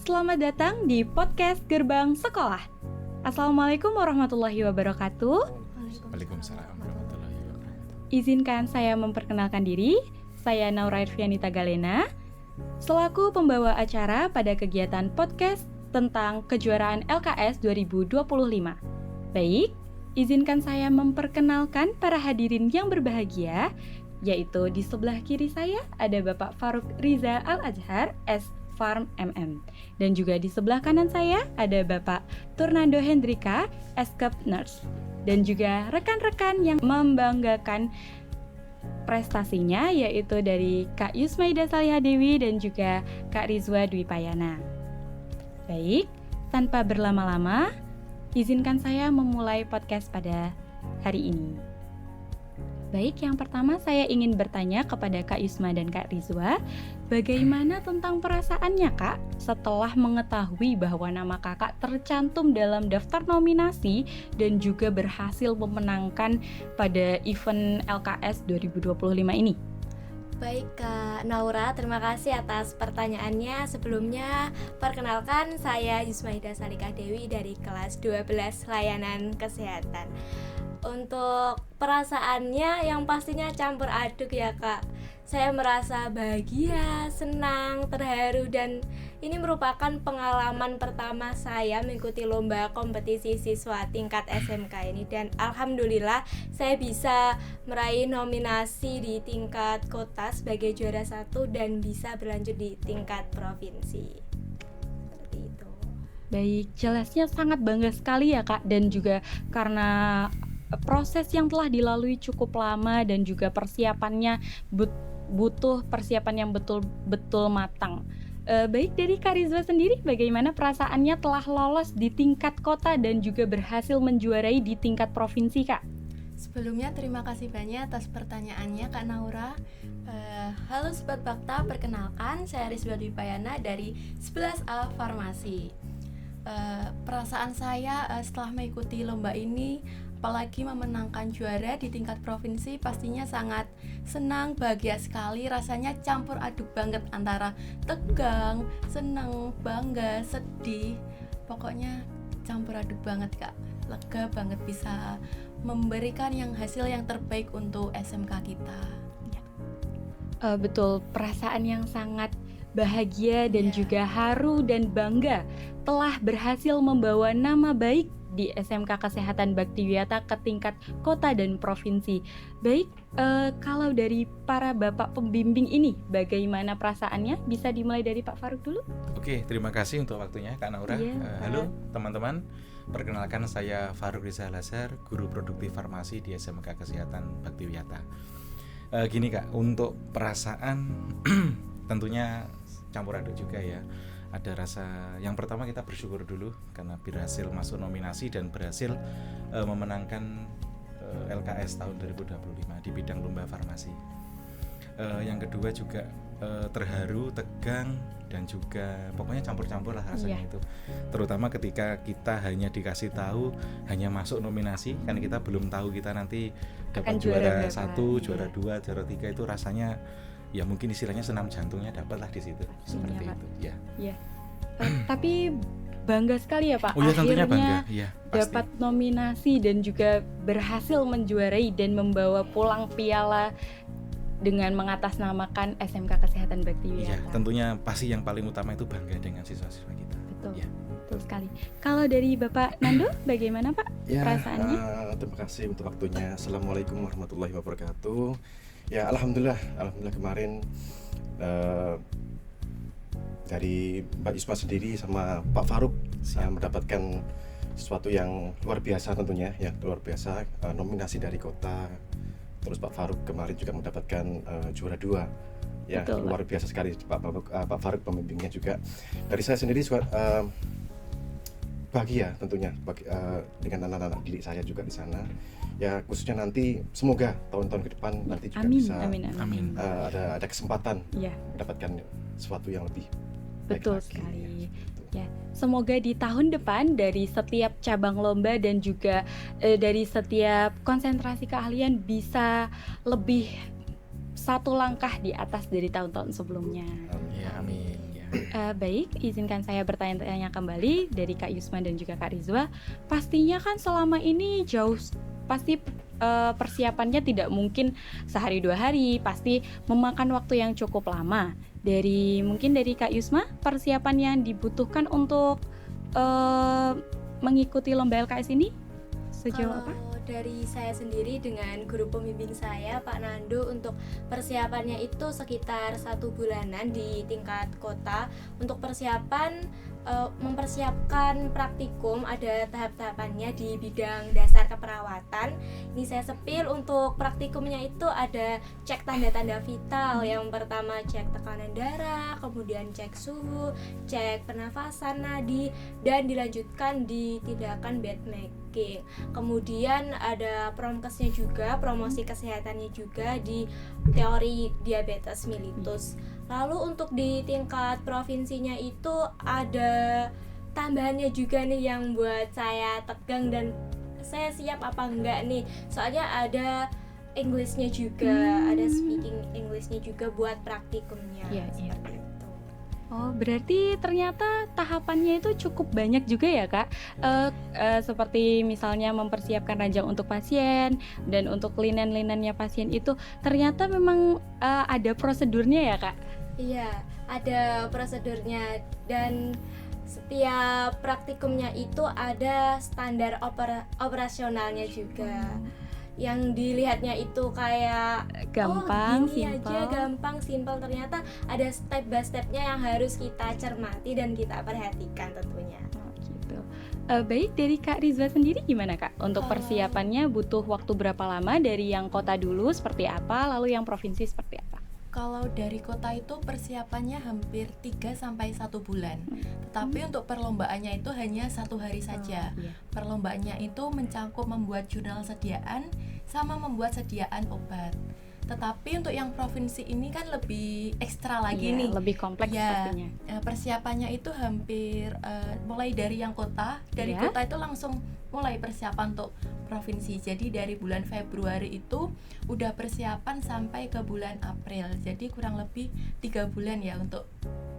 selamat datang di podcast Gerbang Sekolah. Assalamualaikum warahmatullahi wabarakatuh. Waalaikumsalam warahmatullahi wabarakatuh. Izinkan saya memperkenalkan diri. Saya Naura Irvianita Galena, selaku pembawa acara pada kegiatan podcast tentang kejuaraan LKS 2025. Baik, izinkan saya memperkenalkan para hadirin yang berbahagia, yaitu di sebelah kiri saya ada Bapak Faruk Riza Al-Azhar, S-Farm MM. Dan juga di sebelah kanan saya ada Bapak Turnando Hendrika, S-Cup Nurse. Dan juga rekan-rekan yang membanggakan prestasinya, yaitu dari Kak Yusmaida Salihah Dewi dan juga Kak Rizwa Dwi Payana. Baik, tanpa berlama-lama, izinkan saya memulai podcast pada hari ini. Baik, yang pertama saya ingin bertanya kepada Kak Yusma dan Kak Rizwa, bagaimana tentang perasaannya Kak setelah mengetahui bahwa nama Kakak tercantum dalam daftar nominasi dan juga berhasil memenangkan pada event LKS 2025 ini? Baik Kak Naura, terima kasih atas pertanyaannya. Sebelumnya, perkenalkan saya Yusmaida Salihah Dewi dari kelas 12 Layanan Kesehatan. Untuk perasaannya yang pastinya campur aduk ya Kak. Saya merasa bahagia, senang, terharu, dan ini merupakan pengalaman pertama saya mengikuti lomba kompetisi siswa tingkat SMK ini. Dan alhamdulillah saya bisa meraih nominasi di tingkat kota sebagai juara 1 dan bisa berlanjut di tingkat provinsi. Seperti itu. Baik, jelasnya sangat bangga sekali ya Kak, dan juga karena proses yang telah dilalui cukup lama dan juga persiapannya butuh persiapan yang betul-betul matang. Baik, dari Kak Rizwa sendiri, bagaimana perasaannya telah lolos di tingkat kota dan juga berhasil menjuarai di tingkat provinsi Kak? Sebelumnya terima kasih banyak atas pertanyaannya Kak Naura. Halo Sobat Bakta, perkenalkan saya Rizwa Dwi Payana dari 11A Farmasi. Perasaan saya setelah mengikuti lomba ini, apalagi memenangkan juara di tingkat provinsi, pastinya sangat senang, bahagia sekali. Rasanya campur aduk banget antara tegang, senang, bangga, sedih. Pokoknya campur aduk banget Kak. Lega banget bisa memberikan hasil yang terbaik untuk SMK kita. Betul, perasaan yang sangat bahagia dan juga haru dan bangga telah berhasil membawa nama baik di SMK Kesehatan Baktiwiyata ke tingkat kota dan provinsi. Baik, kalau dari para bapak pembimbing ini, bagaimana perasaannya? Bisa dimulai dari Pak Faruk dulu. Oke, terima kasih untuk waktunya Kak Naura. Iya, Halo teman-teman, perkenalkan saya Faruk Riza Al-Azhar, guru produktif farmasi di SMK Kesehatan Baktiwiyata. Gini Kak, untuk perasaan tentunya campur aduk juga ya. Ada rasa, yang pertama kita bersyukur dulu karena berhasil masuk nominasi dan berhasil memenangkan LKS tahun 2025 di bidang lomba farmasi. Yang kedua juga terharu, tegang, dan juga pokoknya campur-campur lah rasanya itu. Terutama ketika kita hanya dikasih tahu hanya masuk nominasi, kan kita belum tahu kita nanti dapat juara 1, juara 2, juara 3, itu rasanya ya mungkin istilahnya senam jantungnya dapatlah di situ. Seperti itu ya. Iya. Tapi bangga sekali ya Pak, oh, ya, akhirnya bangga. Ya, dapat nominasi dan juga berhasil menjuarai dan membawa pulang piala dengan mengatasnamakan SMK Kesehatan Baktiwiyata. Iya, tentunya pasti yang paling utama itu bangga dengan siswa-siswa kita. Betul. Ya. Betul sekali. Kalau dari Bapak Nando, bagaimana Pak perasaannya? Terima kasih untuk waktunya. Assalamualaikum warahmatullahi wabarakatuh. Ya, alhamdulillah kemarin dari Mbak Yusma sendiri sama Pak Faruk mendapatkan sesuatu yang luar biasa tentunya, ya luar biasa, nominasi dari kota. Terus Pak Faruk kemarin juga mendapatkan juara 2. Ya, betul, luar biasa sekali Pak Faruk pembimbingnya juga. Dari saya sendiri bahagia tentunya dengan anak-anak didik saya juga di sana. Ya, khususnya nanti semoga tahun-tahun ke depan nanti juga bisa ada kesempatan mendapatkan sesuatu yang lebih betul baik sekali. Lagi. Ya, semoga di tahun depan dari setiap cabang lomba dan juga dari setiap konsentrasi keahlian bisa lebih satu langkah di atas dari tahun-tahun sebelumnya. Ya, amin. Ya. Baik, izinkan saya bertanya-tanya kembali dari Kak Yusma dan juga Kak Rizwa. Pastinya kan selama ini pasti persiapannya tidak mungkin sehari 2 hari, pasti memakan waktu yang cukup lama. Mungkin dari Kak Yusma, persiapan yang dibutuhkan untuk mengikuti lomba LKS ini sejauh apa? Dari saya sendiri dengan guru pembimbing saya Pak Nando, untuk persiapannya itu sekitar 1 bulanan di tingkat kota. Untuk mempersiapkan praktikum ada tahap-tahapannya di bidang dasar keperawatan. Ini saya sepil. Untuk praktikumnya itu ada cek tanda-tanda vital. Yang pertama cek tekanan darah, kemudian cek suhu, cek pernafasan, nadi, dan dilanjutkan di tindakan bed making. Kemudian ada promkesnya juga, promosi kesehatannya juga di teori diabetes mellitus. Lalu untuk di tingkat provinsinya itu ada tambahannya juga nih yang buat saya tegang dan saya siap apa enggak nih. Soalnya ada Englishnya juga, ada speaking Englishnya juga buat praktikumnya. Iya, iya. Seperti itu. Oh, berarti ternyata tahapannya itu cukup banyak juga ya, Kak. Seperti misalnya mempersiapkan ranjang untuk pasien dan untuk linen-linennya pasien itu ternyata memang ada prosedurnya ya, Kak. Iya, ada prosedurnya dan setiap praktikumnya itu ada standar operasionalnya juga. Yang dilihatnya itu kayak Gampang, gini simple. aja, gampang, simple, ternyata ada step by stepnya yang harus kita cermati dan kita perhatikan tentunya. Oh, gitu. Baik, dari Kak Rizwa sendiri gimana, Kak? Untuk persiapannya butuh waktu berapa lama, dari yang kota dulu seperti apa, lalu yang provinsi seperti apa? Kalau dari kota itu persiapannya hampir 3-1 bulan. Tetapi untuk perlombaannya itu hanya 1 hari saja. Iya. Perlombaannya itu mencakup membuat jurnal sediaan sama membuat sediaan obat. Tetapi untuk yang provinsi ini kan lebih ekstra lagi Iya, nih. lebih kompleks Ya, sepertinya. persiapannya itu hampir mulai dari yang kota. Dari Iya. kota itu langsung mulai persiapan untuk provinsi. Jadi dari bulan Februari itu udah persiapan sampai ke bulan April. Jadi kurang lebih 3 bulan ya untuk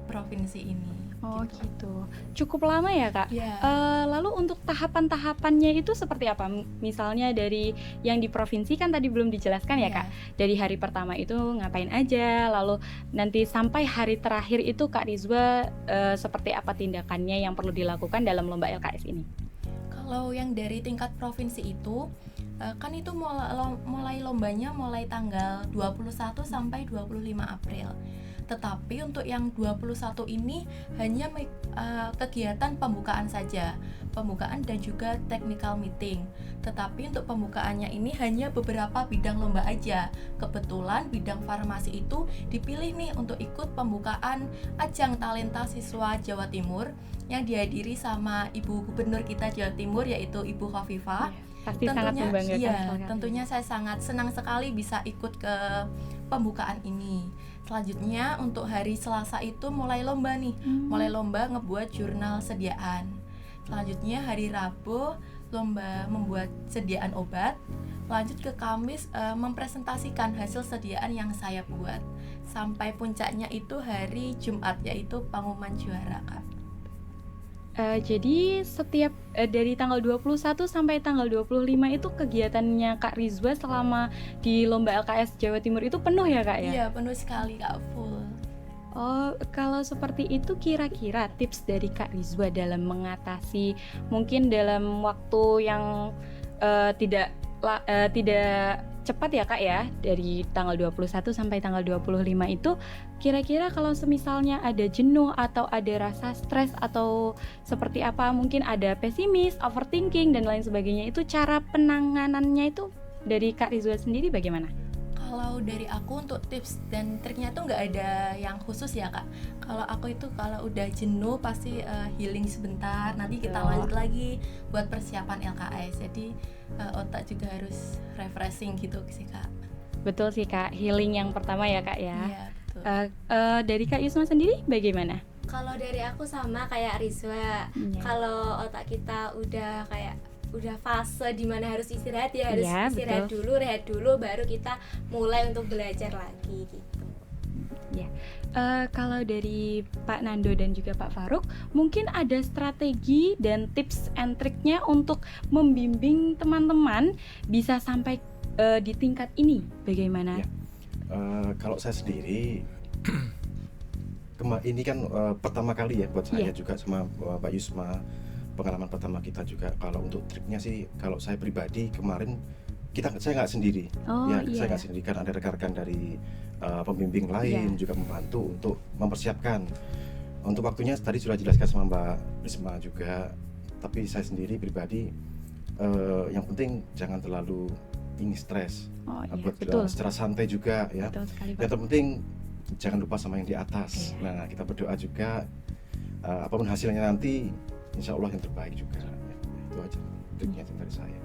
provinsi ini. Oh, gitu. Cukup lama ya, Kak? Ya. Lalu untuk tahapan-tahapannya itu seperti apa? Misalnya dari yang di provinsi kan tadi belum dijelaskan ya, Iya. Kak? Dari hari pertama itu ngapain aja, lalu nanti sampai hari terakhir itu Kak Rizwa seperti apa tindakannya yang perlu dilakukan dalam lomba LKS ini? Kalau yang dari tingkat provinsi itu kan itu mulai lombanya mulai tanggal 21 sampai 25 April. Tetapi untuk yang 21 ini hanya kegiatan pembukaan saja, pembukaan dan juga technical meeting. Tetapi untuk pembukaannya ini hanya beberapa bidang lomba aja. Kebetulan bidang farmasi itu dipilih nih untuk ikut pembukaan ajang talenta siswa Jawa Timur yang dihadiri sama Ibu Gubernur kita Jawa Timur, yaitu Ibu Khofifah. Pasti sangat membanggakan sekali. Tentunya saya sangat senang sekali bisa ikut ke pembukaan ini. Selanjutnya untuk hari Selasa itu mulai lomba nih, mulai lomba ngebuat jurnal sediaan. Selanjutnya hari Rabu lomba membuat sediaan obat. Lanjut ke Kamis mempresentasikan hasil sediaan yang saya buat. Sampai puncaknya itu hari Jumat, yaitu pengumuman juara, Kak. Jadi setiap dari tanggal 21 sampai tanggal 25 itu kegiatannya Kak Rizwa selama di lomba LKS Jawa Timur itu penuh ya, Kak ya? Iya, penuh sekali, Kak, full. Oh, kalau seperti itu kira-kira tips dari Kak Rizwa dalam mengatasi mungkin dalam waktu yang tidak cepat ya, Kak ya, dari tanggal 21 sampai tanggal 25 itu kira-kira kalau semisalnya ada jenuh atau ada rasa stres atau seperti apa, mungkin ada pesimis, overthinking dan lain sebagainya, itu cara penanganannya itu dari Kak Rizwa sendiri bagaimana? Kalau dari aku untuk tips dan triknya tuh nggak ada yang khusus ya, Kak. Kalau aku itu kalau udah jenuh pasti healing sebentar, nanti kita lanjut lagi buat persiapan LKS. Jadi otak juga harus refreshing gitu sih, Kak. Betul sih, Kak, healing yang pertama ya, Kak ya. Iya, betul. Dari Kak Yusma sendiri bagaimana? Kalau dari aku sama kayak Rizwa. Iya. Kalau otak kita udah fase dimana harus istirahat ya, harus Iya, istirahat betul. dulu, rehat dulu, baru kita mulai untuk belajar lagi gitu. Kalau dari Pak Nando dan juga Pak Faruk, mungkin ada strategi dan tips and triknya untuk membimbing teman-teman bisa sampai di tingkat ini, bagaimana? Ya. Kalau saya sendiri, ini kan pertama kali ya buat saya juga sama Mbak Yusma, pengalaman pertama kita juga. Kalau untuk triknya sih, kalau saya pribadi kemarin saya nggak sendiri, saya nggak sendiri, kan ada rekan-rekan dari pembimbing lain juga membantu untuk mempersiapkan. Untuk waktunya tadi sudah jelaskan sama Mbak Risma juga, tapi saya sendiri pribadi yang penting jangan terlalu ini stres, buat secara santai juga ya. Yang terpenting jangan lupa sama yang di atas. Nah, kita berdoa juga apapun hasilnya nanti, insya Allah yang terbaik juga. Itu aja triknya dari saya.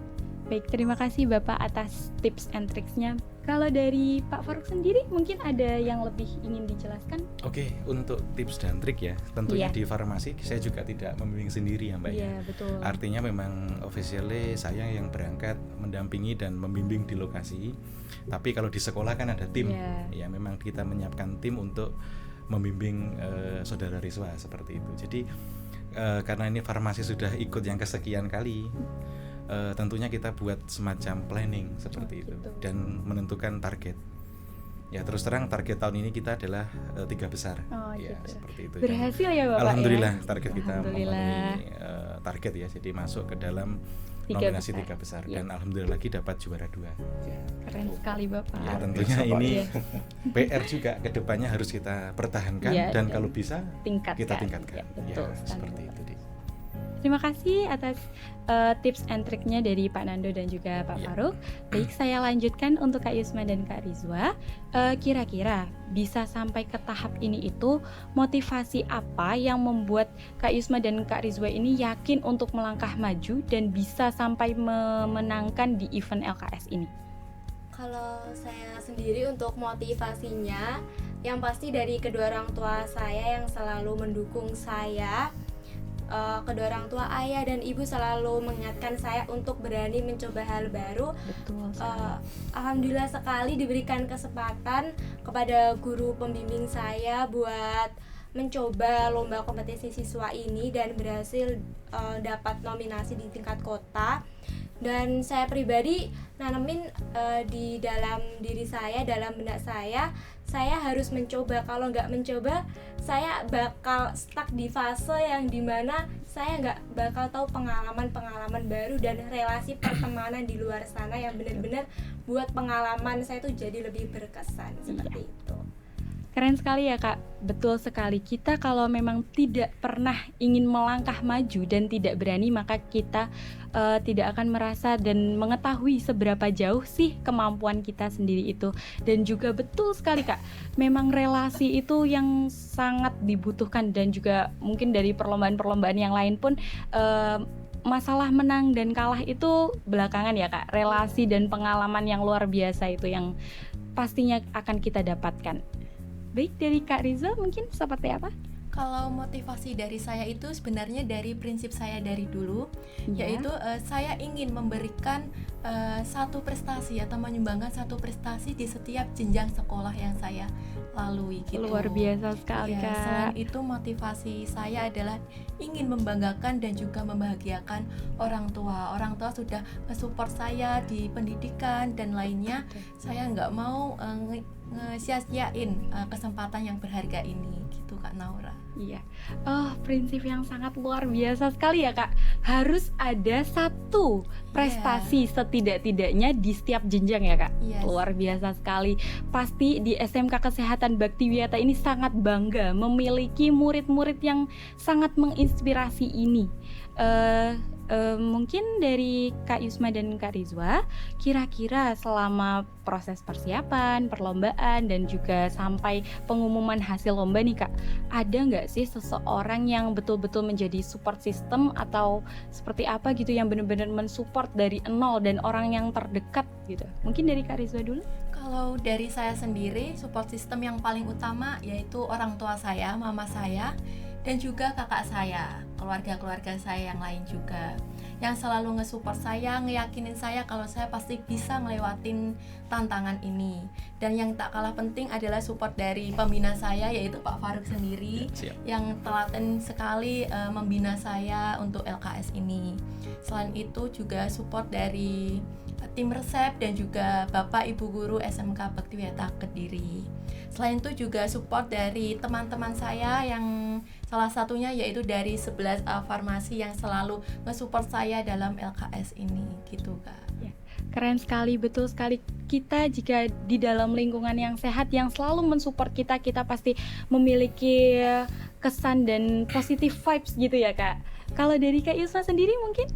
Baik, terima kasih Bapak atas tips and tricksnya. Kalau dari Pak Faruk sendiri mungkin ada yang lebih ingin dijelaskan? Oke, untuk tips dan trik ya, tentunya di farmasi saya juga tidak membimbing sendiri ya Mbak ya. Betul. Artinya memang officially saya yang berangkat mendampingi dan membimbing di lokasi. Tapi kalau di sekolah kan ada tim, ya memang kita menyiapkan tim untuk membimbing saudara Rizwa seperti itu. Jadi karena ini farmasi sudah ikut yang kesekian kali, tentunya kita buat semacam planning seperti itu dan menentukan target. Ya terus terang target tahun ini kita adalah 3 besar. Seperti itu. Berhasil ya Bapak. Alhamdulillah target kita memenuhi target ya. Jadi masuk ke dalam nominasi 3 besar dan alhamdulillah lagi dapat juara 2. Keren sekali Bapak. Ya tentunya ini PR juga kedepannya harus kita pertahankan dan kalau bisa kita tingkatkan. Betul seperti itu. Terima kasih atas tips and triknya dari Pak Nando dan juga Pak Faruk. Baik, saya lanjutkan untuk Kak Yusma dan Kak Rizwa. Kira-kira bisa sampai ke tahap ini itu motivasi apa yang membuat Kak Yusma dan Kak Rizwa ini yakin untuk melangkah maju dan bisa sampai memenangkan di event LKS ini? Kalau saya sendiri untuk motivasinya, yang pasti dari kedua orang tua saya yang selalu mendukung saya. Kedua orang tua, ayah dan ibu selalu mengingatkan saya untuk berani mencoba hal baru. Betul. Alhamdulillah sekali diberikan kesempatan kepada guru pembimbing saya buat mencoba lomba kompetisi siswa ini dan berhasil dapat nominasi di tingkat kota. Dan saya pribadi nanemin di dalam diri saya, dalam benak saya harus mencoba. Kalau nggak mencoba, saya bakal stuck di fase yang dimana saya nggak bakal tahu pengalaman-pengalaman baru dan relasi pertemanan di luar sana yang benar-benar buat pengalaman saya tuh jadi lebih berkesan seperti itu. Keren sekali ya Kak, betul sekali. Kita kalau memang tidak pernah ingin melangkah maju dan tidak berani, maka kita tidak akan merasa dan mengetahui seberapa jauh sih kemampuan kita sendiri itu. Dan juga betul sekali Kak, memang relasi itu yang sangat dibutuhkan dan juga mungkin dari perlombaan-perlombaan yang lain pun masalah menang dan kalah itu belakangan ya Kak. Relasi dan pengalaman yang luar biasa itu yang pastinya akan kita dapatkan. Baik, dari Kak Riza mungkin seperti apa? Kalau motivasi dari saya itu sebenarnya dari prinsip saya dari dulu, yaitu saya ingin memberikan satu prestasi atau menyumbangkan satu prestasi di setiap jenjang sekolah yang saya lalui gitu. Luar biasa sekali Kak. Selain itu motivasi saya adalah ingin membanggakan dan juga membahagiakan orang tua. Orang tua sudah mensupport saya di pendidikan dan lainnya. Saya nggak mau nge-sia-siain kesempatan yang berharga ini gitu Kak Naura. Iya. Prinsip yang sangat luar biasa sekali ya Kak. Harus ada satu prestasi setidak-tidaknya di setiap jenjang ya Kak. Luar biasa sekali. Pasti di SMK Kesehatan Baktiwiyata ini sangat bangga memiliki murid-murid yang sangat menginspirasi ini. Mungkin dari Kak Yusma dan Kak Rizwa, kira-kira selama proses persiapan, perlombaan, dan juga sampai pengumuman hasil lomba nih Kak, ada nggak sih seseorang yang betul-betul menjadi support system atau seperti apa gitu yang benar-benar mensupport dari nol dan orang yang terdekat gitu? Mungkin dari Kak Rizwa dulu. Kalau dari saya sendiri, support system yang paling utama yaitu orang tua saya, mama saya. dan juga kakak saya, keluarga-keluarga saya yang lain juga, yang selalu nge-support saya, ngeyakinin saya kalau saya pasti bisa ngelewatin tantangan ini. Dan yang tak kalah penting adalah support dari pembina saya, yaitu Pak Faruk sendiri, Siap. yang telaten sekali membina saya untuk LKS ini. Selain itu juga support dari tim resep dan juga Bapak Ibu Guru SMK Baktiwiyata Kediri. Selain itu juga support dari teman-teman saya yang salah satunya yaitu dari 11A Farmasi yang selalu nge-support saya dalam LKS ini gitu Kak. Keren sekali, betul sekali. Kita jika di dalam lingkungan yang sehat, yang selalu mensupport kita, kita pasti memiliki kesan dan positive vibes gitu ya Kak. Kalau dari Kak Yusma sendiri mungkin?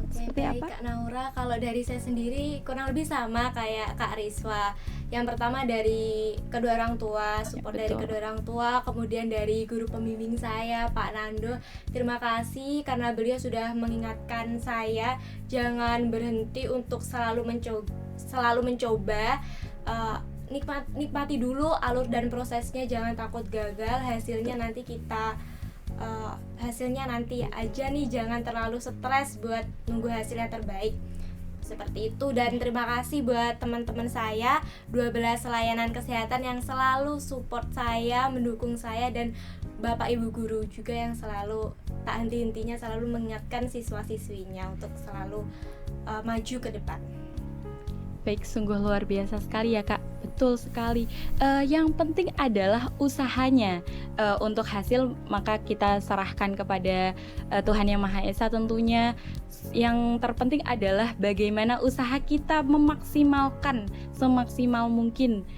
Oke, Seperti baik apa? Kak Naura, kalau dari saya sendiri kurang lebih sama kayak Kak Riswa. Yang pertama dari kedua orang tua, support dari betul. kedua orang tua, kemudian dari guru pembimbing saya, Pak Nando. Terima kasih karena beliau sudah mengingatkan saya jangan berhenti untuk selalu mencoba. Nikmati dulu alur dan prosesnya, jangan takut gagal, hasilnya nanti aja nih, jangan terlalu stres buat nunggu hasil yang terbaik seperti itu. Dan terima kasih buat teman-teman saya 12 layanan kesehatan yang selalu support saya, mendukung saya, dan Bapak Ibu Guru juga yang selalu tak henti-hentinya selalu mengingatkan siswa-siswinya untuk selalu maju ke depan. Baik, sungguh luar biasa sekali ya Kak. Betul sekali. Yang penting adalah usahanya. Untuk hasil maka kita serahkan kepada Tuhan Yang Maha Esa tentunya. Yang terpenting adalah bagaimana usaha kita memaksimalkan semaksimal mungkin.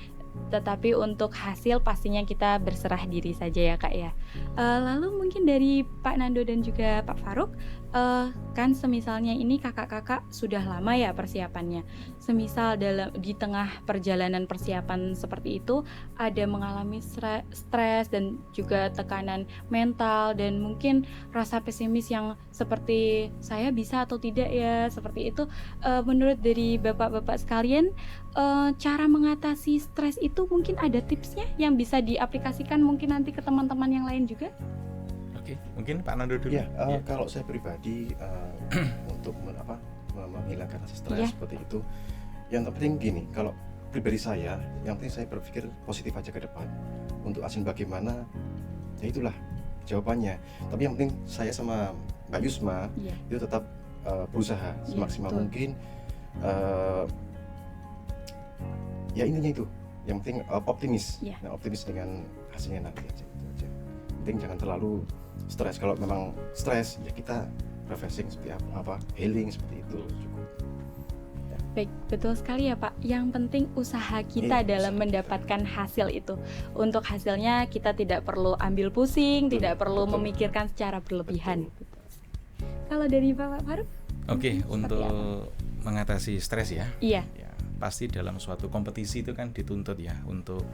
Tetapi untuk hasil pastinya kita berserah diri saja ya Kak ya. Lalu mungkin dari Pak Nando dan juga Pak Faruk, kan semisalnya ini kakak-kakak sudah lama ya persiapannya. Semisal di tengah perjalanan persiapan seperti itu ada mengalami stres dan juga tekanan mental dan mungkin rasa pesimis yang seperti saya bisa atau tidak ya, seperti itu. Menurut dari bapak-bapak sekalian, cara mengatasi stres itu mungkin ada tipsnya yang bisa diaplikasikan mungkin nanti ke teman-teman yang lain juga? Oke, mungkin Pak Nando dulu. Ya, kalau saya pribadi untuk menghilangkan rasa stres Iya. seperti itu, yang penting gini, kalau pribadi saya, yang penting saya berpikir positif aja ke depan. Untuk hasil bagaimana, ya itulah jawabannya. Tapi yang penting saya sama Mbak Yusma Iya. itu tetap berusaha semaksimal betul. mungkin. Ya intinya itu, yang penting optimis. Iya. Nah, optimis dengan hasilnya nanti aja, itu aja. Penting jangan terlalu stres. Kalau memang stres ya kita refreshing seperti apa healing seperti itu cukup. Baik, betul sekali ya Pak. Yang penting usaha kita Iya, dalam usaha kita. mendapatkan hasil itu. Untuk hasilnya kita tidak perlu ambil pusing, Betul, tidak perlu betul. memikirkan secara berlebihan. Betul. Kalau dari Bapak Faruk? Oke, Seperti untuk apa? mengatasi stres ya. Iya, Ya, pasti dalam suatu kompetisi itu kan dituntut ya untuk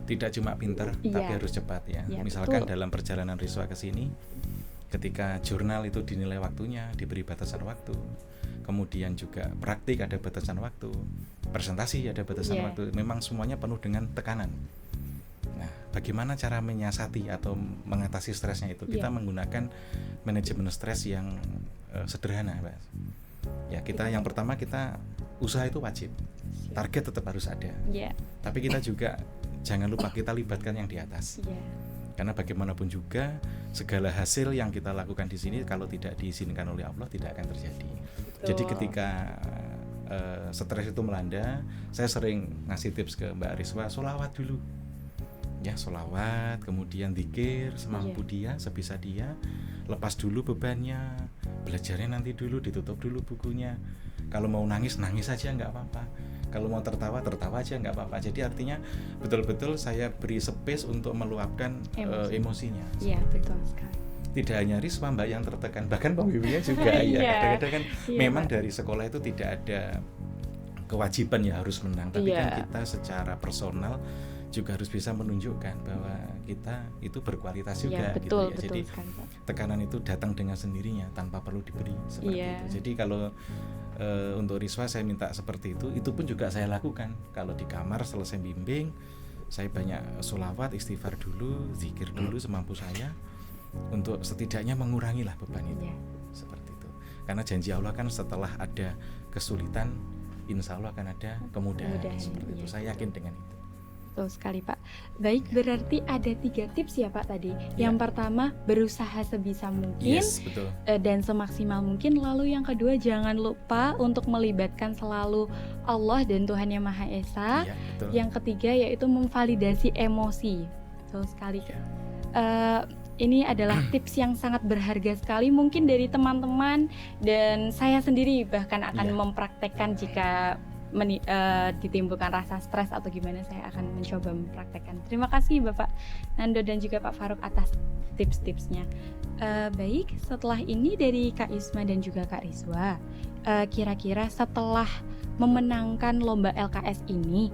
tidak cuma pinter Iya. tapi harus cepat ya. Iya, Misalkan betul. dalam perjalanan Riswa ke sini, ketika jurnal itu dinilai waktunya, diberi batasan waktu. Kemudian juga praktik ada batasan waktu, presentasi ada batasan Iya. waktu. Memang semuanya penuh dengan tekanan. Nah, bagaimana cara menyiasati atau mengatasi stresnya itu? Kita Iya. menggunakan manajemen stres yang sederhana, Mbak. Ya, kita yang pertama kita usaha itu wajib. Target tetap harus ada. iya, Tapi kita juga jangan lupa kita libatkan yang di atas. iya. Karena bagaimanapun juga segala hasil yang kita lakukan di sini kalau tidak diizinkan oleh Allah tidak akan terjadi. Jadi ketika stres itu melanda, saya sering ngasih tips ke Mbak Riswa, sholawat dulu. Ya, sholawat, kemudian zikir semampu dia, sebisa dia, lepas dulu bebannya, belajarnya nanti dulu, ditutup dulu bukunya. Kalau mau nangis, nangis aja nggak apa-apa. Kalau mau tertawa, tertawa aja nggak apa-apa. Jadi artinya betul-betul saya beri space untuk meluapkan emosinya. Iya, Seperti betul itu. sekali. Tidak hanya Risma Mbak yang tertekan, bahkan pembimbingnya juga ya. Iya. Kadang-kadang kan Iya, memang Pak. dari sekolah itu tidak ada kewajiban ya harus menang, tapi kan Iya. kita secara personal juga harus bisa menunjukkan bahwa kita itu berkualitas juga Iya, betul, gitu ya. betul Jadi sekali Pak. tekanan itu datang dengan sendirinya tanpa perlu diberi seperti Iya. itu. Jadi kalau untuk Riswa saya minta seperti itu pun juga saya lakukan. Kalau di kamar selesai bimbing, saya banyak sholawat, istighfar dulu, zikir dulu semampu saya. untuk setidaknya mengurangi lah beban itu. Iya. Seperti itu. Karena janji Allah kan setelah ada kesulitan, insya Allah akan ada kemudahan. Seperti itu. Iya. Saya yakin dengan itu. Betul sekali Pak. Baik, berarti ada 3 tips ya Pak tadi. Ya. Yang pertama, berusaha sebisa mungkin Yes, betul. dan semaksimal mungkin. Lalu yang kedua, jangan lupa untuk melibatkan selalu Allah dan Tuhan Yang Maha Esa. Iya, betul. Yang ketiga yaitu memvalidasi emosi. Betul sekali. Iya. Ini adalah tips yang sangat berharga sekali mungkin dari teman-teman dan saya sendiri bahkan akan Iya. mempraktekkan jika ditimbulkan rasa stres atau gimana, saya akan mencoba mempraktekkan. Terima kasih Bapak Nando dan juga Pak Faruk atas tips-tipsnya. Baik, setelah ini dari Kak Yusma dan juga Kak Rizwa, kira-kira setelah memenangkan lomba LKS ini,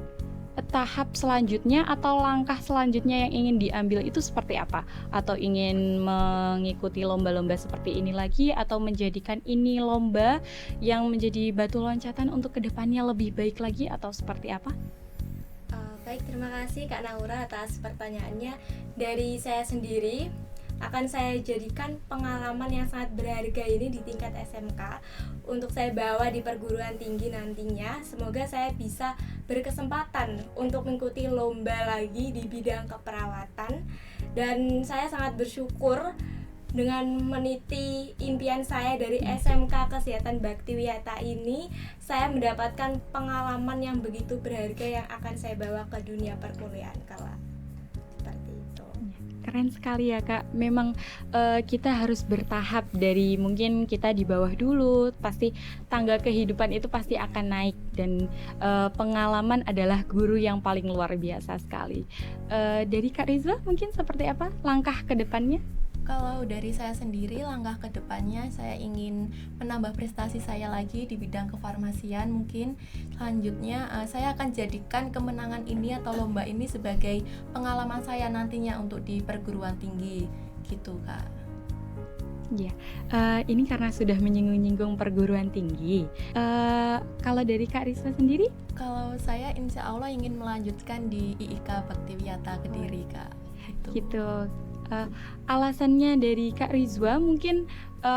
tahap selanjutnya atau langkah selanjutnya yang ingin diambil itu seperti apa? Atau ingin mengikuti lomba-lomba seperti ini lagi, atau menjadikan ini lomba yang menjadi batu loncatan untuk kedepannya lebih baik lagi, atau seperti apa? Baik, terima kasih Kak Naura atas pertanyaannya. Dari saya sendiri, akan saya jadikan pengalaman yang sangat berharga ini di tingkat SMK untuk saya bawa di perguruan tinggi nantinya. Semoga saya bisa berkesempatan untuk mengikuti lomba lagi di bidang keperawatan, dan saya sangat bersyukur dengan meniti impian saya dari SMK Kesehatan Baktiwiyata ini. Saya mendapatkan pengalaman yang begitu berharga yang akan saya bawa ke dunia perkuliahan kelak. Seperti itu. Keren sekali ya Kak. Memang kita harus bertahap, dari mungkin kita di bawah dulu, pasti tangga kehidupan itu pasti akan naik, dan pengalaman adalah guru yang paling luar biasa sekali. Dari Kak Rizwa mungkin seperti apa langkah ke depannya? Kalau dari saya sendiri, langkah ke depannya saya ingin menambah prestasi saya lagi di bidang kefarmasian. Mungkin selanjutnya saya akan jadikan kemenangan ini atau lomba ini sebagai pengalaman saya nantinya untuk di perguruan tinggi gitu Kak. Ya, ini karena sudah menyinggung-nyinggung perguruan tinggi. Kalau dari Kak Rizwa sendiri? Kalau saya insya Allah ingin melanjutkan di IIK Baktiwiyata Kediri Kak. Gitu. Alasannya dari Kak Rizwa mungkin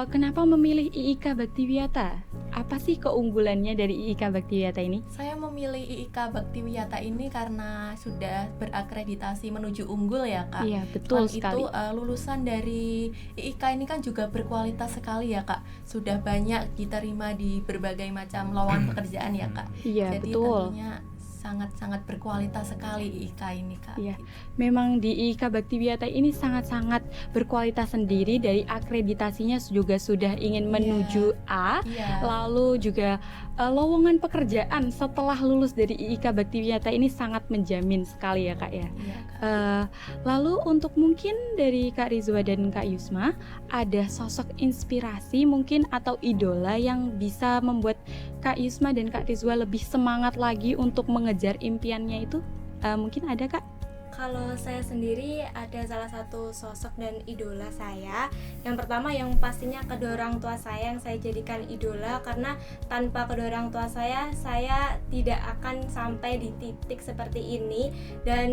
kenapa memilih IIK Baktiwiyata? Apa sih keunggulannya dari IIK Baktiwiyata ini? Saya memilih IIK Baktiwiyata ini karena sudah berakreditasi menuju unggul ya Kak. Iya, betul Selain sekali. itu lulusan dari IIK ini kan juga berkualitas sekali ya Kak. Sudah banyak diterima di berbagai macam lowongan pekerjaan ya Kak. Iya, Jadi betul. tentunya sangat-sangat berkualitas sekali IIK ini Kak. Iya. Memang di IIK Baktiwiyata ini sangat-sangat berkualitas sendiri, dari akreditasinya juga sudah ingin menuju A. Iya. Lalu juga lowongan pekerjaan setelah lulus dari IIK Baktiwiyata ini sangat menjamin sekali ya Kak ya. Iya Kak. Lalu untuk mungkin dari Kak Rizwa dan Kak Yusma, ada sosok inspirasi mungkin atau idola yang bisa membuat Kak Yusma dan Kak Rizwa lebih semangat lagi untuk mengejar impiannya itu? Mungkin ada Kak? Kalau saya sendiri ada salah satu sosok dan idola saya. Yang pertama yang pastinya kedua orang tua saya yang saya jadikan idola, karena tanpa kedua orang tua saya tidak akan sampai di titik seperti ini. Dan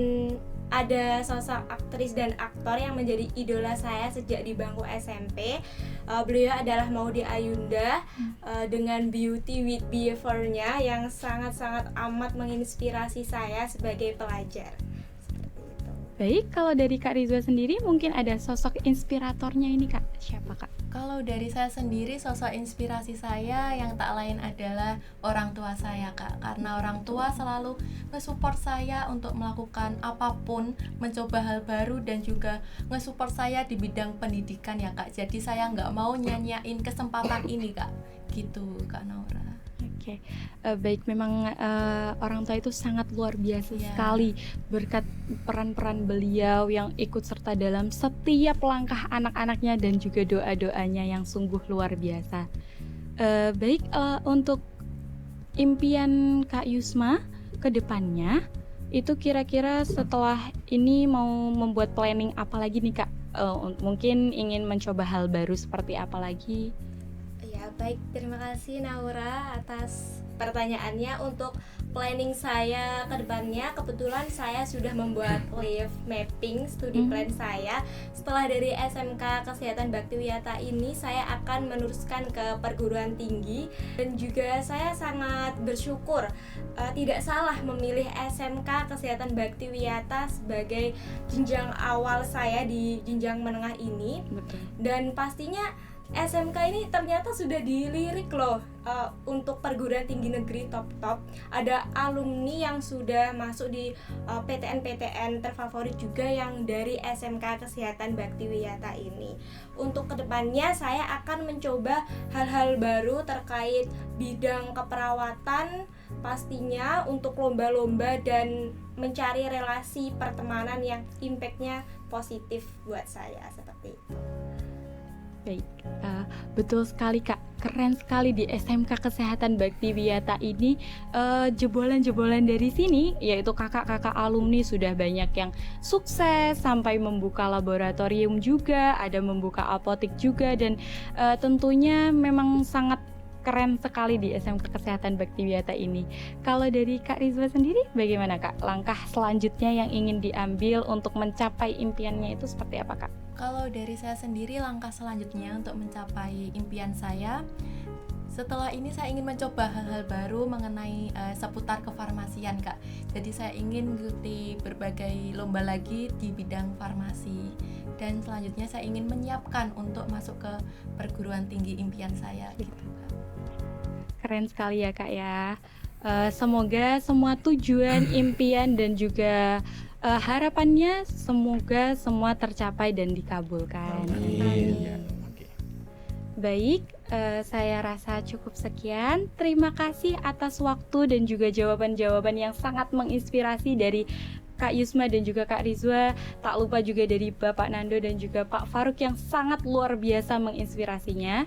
ada sosok aktris dan aktor yang menjadi idola saya sejak di bangku SMP. Beliau adalah Maudy Ayunda dengan beauty with behavior-nya yang sangat-sangat amat menginspirasi saya sebagai pelajar. Baik, kalau dari Kak Rizwa sendiri mungkin ada sosok inspiratornya ini Kak. Siapa Kak? Kalau dari saya sendiri, sosok inspirasi saya yang tak lain adalah orang tua saya Kak. Karena orang tua selalu nge-support saya untuk melakukan apapun, mencoba hal baru, dan juga nge-support saya di bidang pendidikan ya Kak. Jadi saya nggak mau nyanyain kesempatan ini Kak. Gitu Kak Naura. Oke, baik, memang orang tua itu sangat luar biasa Iya. sekali, berkat peran-peran beliau yang ikut serta dalam setiap langkah anak-anaknya dan juga doa-doanya yang sungguh luar biasa. Baik, untuk impian Kak Yusma ke depannya, itu kira-kira setelah ini mau membuat planning apa lagi nih Kak? Mungkin ingin mencoba hal baru seperti apa lagi? Ya, Baik, terima kasih Naura atas pertanyaannya. Untuk planning saya ke depannya, kebetulan saya sudah membuat live mapping studi plan saya. Setelah dari SMK Kesehatan Baktiwiyata ini, saya akan meneruskan ke perguruan tinggi, dan juga saya sangat bersyukur tidak salah memilih SMK Kesehatan Baktiwiyata sebagai jenjang awal saya di jenjang menengah ini. Betul. Dan pastinya SMK ini ternyata sudah dilirik loh untuk perguruan tinggi negeri top-top. Ada alumni yang sudah masuk di PTN-PTN terfavorit juga yang dari SMK Kesehatan Baktiwiyata ini. Untuk kedepannya saya akan mencoba hal-hal baru terkait bidang keperawatan, pastinya untuk lomba-lomba dan mencari relasi pertemanan yang impact-nya positif buat saya, seperti itu. Baik, betul sekali Kak, keren sekali di SMK Kesehatan Baktiwiyata ini. Jebolan-jebolan dari sini, yaitu kakak-kakak alumni sudah banyak yang sukses sampai membuka laboratorium juga, ada membuka apotek juga, dan tentunya memang sangat keren sekali di SMK Kesehatan Baktiwiyata ini. Kalau dari Kak Rizwa sendiri, bagaimana Kak? Langkah selanjutnya yang ingin diambil untuk mencapai impiannya itu seperti apa Kak? Kalau dari saya sendiri, langkah selanjutnya untuk mencapai impian saya, setelah ini saya ingin mencoba hal-hal baru mengenai seputar kefarmasian Kak. Jadi saya ingin mengikuti berbagai lomba lagi di bidang farmasi. Dan selanjutnya saya ingin menyiapkan untuk masuk ke perguruan tinggi impian saya gitu Kak. Keren sekali ya Kak ya. Semoga semua tujuan, impian dan juga harapannya semoga semua tercapai dan dikabulkan. Amin. Ya, oke. Baik, saya rasa cukup sekian. Terima kasih atas waktu dan juga jawaban-jawaban yang sangat menginspirasi dari Kak Yusma dan juga Kak Rizwa. Tak lupa juga dari Bapak Nando dan juga Pak Faruk yang sangat luar biasa menginspirasinya.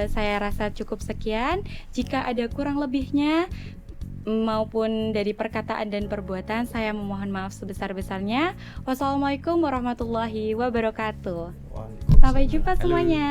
Saya rasa cukup sekian. Jika ada kurang lebihnya maupun dari perkataan dan perbuatan, saya memohon maaf sebesar-besarnya. Wassalamualaikum warahmatullahi wabarakatuh. Sampai jumpa semuanya.